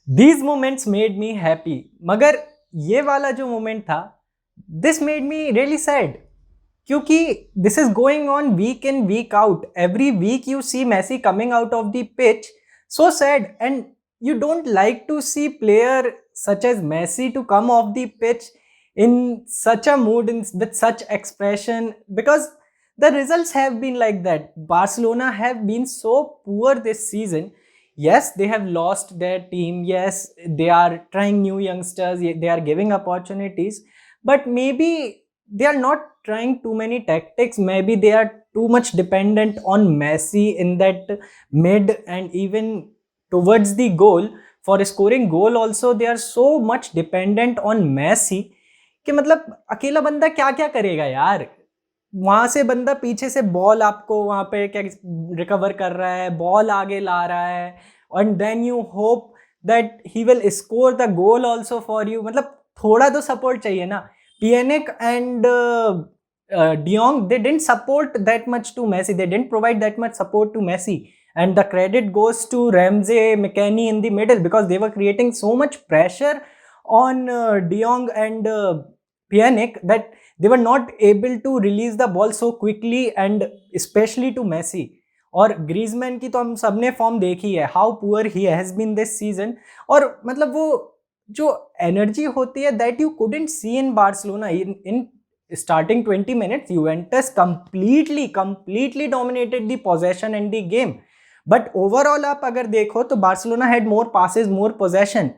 These moments made me happy. मगर ये वाला जो मोमेंट था, this made me really sad. क्योंकि this is going on week in week out. Every week you see Messi coming out of the pitch, so sad, and you don't like to see player such as Messi to come off the pitch in such a mood, with such expression, because the results have been like that. Barcelona have been so poor this season. Yes, they have lost their team. Yes, they are trying new youngsters. They are giving opportunities, but maybe they are not trying too many tactics. Maybe they are too much dependent on Messi in that mid and even towards the goal. For scoring goal also, they are so much dependent on Messi कि मतलब अकेला बंदा क्या क्या करेगा यार. वहां से बंदा पीछे से बॉल आपको वहां पे क्या रिकवर कर रहा है, बॉल आगे ला रहा है, and then you hope that he will score the goal also for you. मतलब थोड़ा तो सपोर्ट चाहिए ना. Pjanic and De Jong, they didn't support that much to Messi. They didn't provide that much support to Messi. And the credit goes to Ramsey, McKennie in the middle, because they were creating so much pressure on De Jong and Pjanic that they were not able to release the ball so quickly, and especially to Messi. और Griezmann की तो हम सबने form देखी है, how poor he has been this season. और मतलब वो जो एनर्जी होती है that you couldn't see in Barcelona in starting 20 minutes. Juventus completely dominated the possession and the game, but overall आप अगर देखो तो Barcelona had more passes, more possession.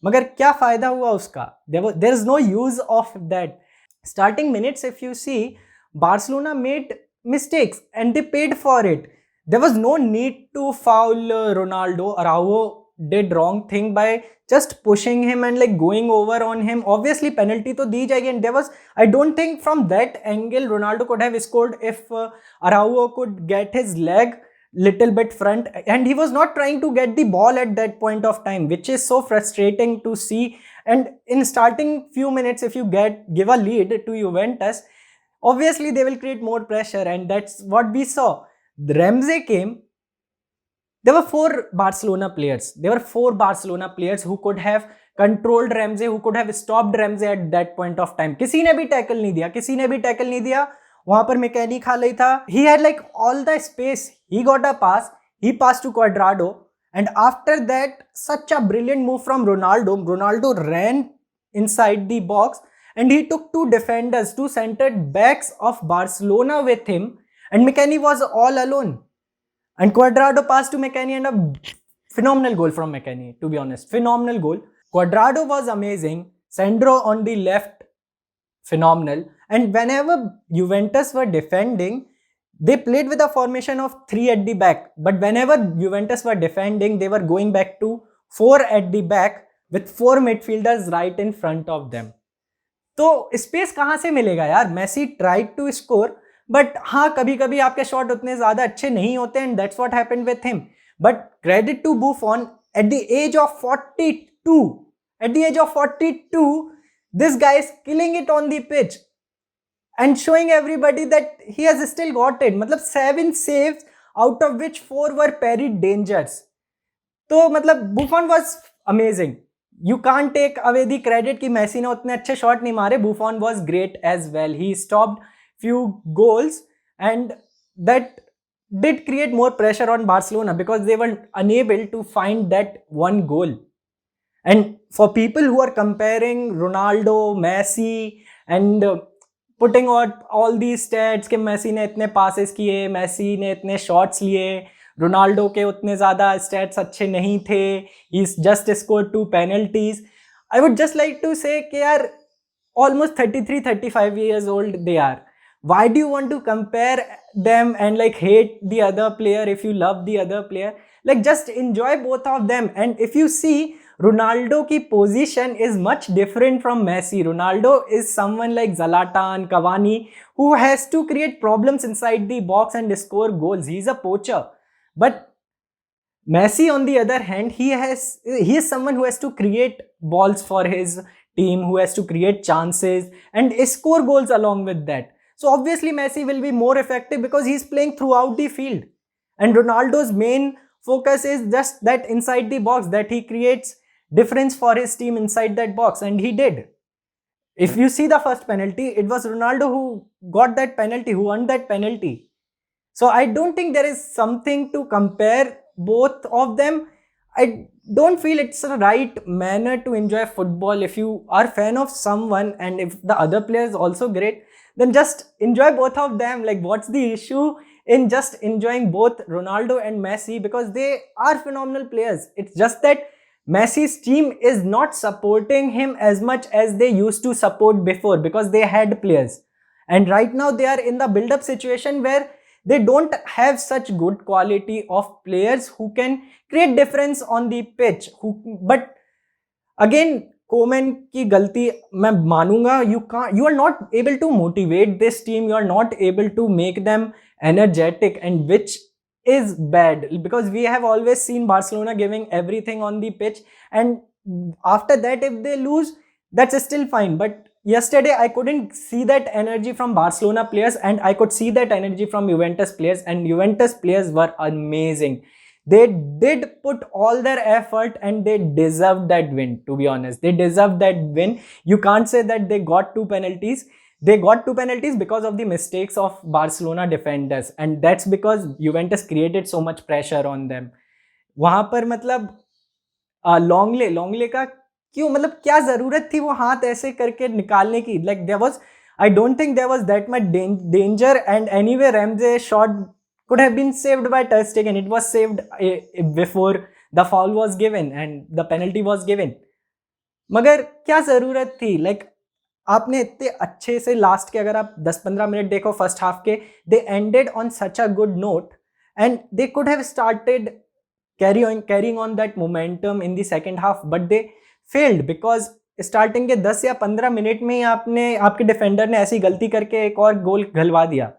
मगर क्या फायदा हुआ उसका? There is no use of that. Starting minutes, if you see, Barcelona made mistakes and they paid for it. There was no need to foul Ronaldo. Araujo did wrong thing by just pushing him and like going over on him. Obviously penalty to दी जाएगी, and there was, I don't think from that angle Ronaldo could have scored if Araujo could get his leg little bit front, and he was not trying to get the ball at that point of time, which is so frustrating to see. And in starting few minutes, if you give a lead to Juventus, obviously they will create more pressure, and that's what we saw. Ramsey came. There were four Barcelona players who could have controlled Ramsey, who could have stopped Ramsey at that point of time. किसी ने भी tackle नहीं दिया. वहां पर McKenny खा रही था. He had like all the space. He got a pass. He passed to Cuadrado, and after that, such a brilliant move from Ronaldo. Ronaldo ran inside the box, and he took two defenders, two centered backs of Barcelona with him, and McKennie was all alone. And Cuadrado passed to McKennie, and a phenomenal goal from McKennie, to be honest. Phenomenal goal. Cuadrado was amazing. Sandro on the left, phenomenal. And whenever Juventus were defending, they played with a formation of 3 at the back. But whenever Juventus were defending, they were going back to 4 at the back with 4 midfielders right in front of them. तो space कहाँ से मिलेगा यार? Messi tried to score, but हाँ कभी कभी आपके shot उतने ज्यादा अच्छे नहीं होते, and that's what happened with him. But credit to Buffon, at the age of 42, this guy is killing it on the pitch and showing everybody that he has still got it. मतलब 7 saves out of which 4 were parried dangers. तो मतलब बुफॉन was amazing. You can't take away the credit कि Messi ने उतने अच्छे shot नहीं मारे. Buffon was great as well. He stopped few goals, and that did create more pressure on Barcelona because they were unable to find that one goal. And for people who are comparing Ronaldo, Messi, and putting out all these stats कि Messi ने इतने passes किए, Messi ने इतने shots लिए, Ronaldo के उतने ज़्यादा स्टैट्स अच्छे नहीं थे, he just score 2 penalties. I would just like to say कि यार almost 33-35 years old they are. Why do you want to compare them and like hate the other player if you love the other player? Like just enjoy both of them. And if you see, Ronaldo की position is much different from Messi. Ronaldo is someone like Zlatan, Cavani, who has to create problems inside the box and score goals. He's a poacher. But Messi, on the other hand, he is someone who has to create balls for his team, who has to create chances and score goals along with that. So obviously Messi will be more effective because he's playing throughout the field. And Ronaldo's main focus is just that inside the box that he creates difference for his team inside that box, and he did. If you see the first penalty, it was Ronaldo who got that penalty, who won that penalty. So I don't think there is something to compare both of them. I don't feel it's a right manner to enjoy football. If you are a fan of someone and if the other player is also great, then just enjoy both of them. Like, what's the issue in just enjoying both Ronaldo and Messi? Because they are phenomenal players. It's just that Messi's team is not supporting him as much as they used to support before, because they had players. And right now they are in the build-up situation where they don't have such good quality of players who can create difference on the pitch. But again, Koeman की गलती मैं मानूंगा. You are not able to motivate this team. You are not able to make them energetic, and which is bad, because we have always seen Barcelona giving everything on the pitch, and after that if they lose, that's still fine. But yesterday I couldn't see that energy from Barcelona players, and I could see that energy from Juventus players, and Juventus players were amazing. They did put all their effort and they deserved that win. To be honest, they deserved that win. You can't say that they got two penalties. They got two penalties because of the mistakes of Barcelona defenders, and that's because Juventus created so much pressure on them. वहां पर मतलब लॉन्गले का क्यों, मतलब क्या जरूरत थी वो हाथ ऐसे करके निकालने की? Like there was, I don't think there was that much danger, and anyway Ramsey shot could have been saved by Ter Stegen. It was saved before the foul was given and the penalty was given. मगर क्या जरूरत थी? Like आपने इतने अच्छे से last के, अगर आप 10-15 मिनट देखो फर्स्ट हाफ के, they ended on such a good note, and they could have started carrying on that momentum in the second half, but they failed because starting के 10 या 15 मिनट में ही आपके डिफेंडर ने ऐसी गलती करके एक और गोल घलवा दिया.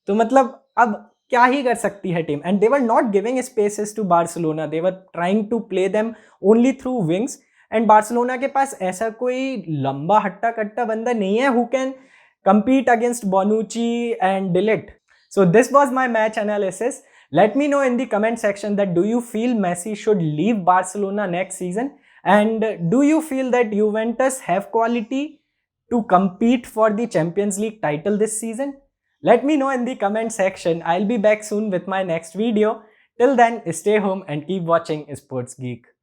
तो मतलब अब क्या ही कर सकती है team? And they were not giving spaces to Barcelona. They were trying to play them only through wings, and Barcelona के पास ऐसा कोई लंबा हट्टा कट्टा बंदा नहीं है who can compete against Bonucci and De Ligt. So this was my match analysis. Let me know in the comment section that do you feel Messi should leave Barcelona next season, and do you feel that Juventus have quality to compete for the Champions League title this season? Let me know in the comment section. I'll be back soon with my next video. Till then, stay home and keep watching Sports Geek.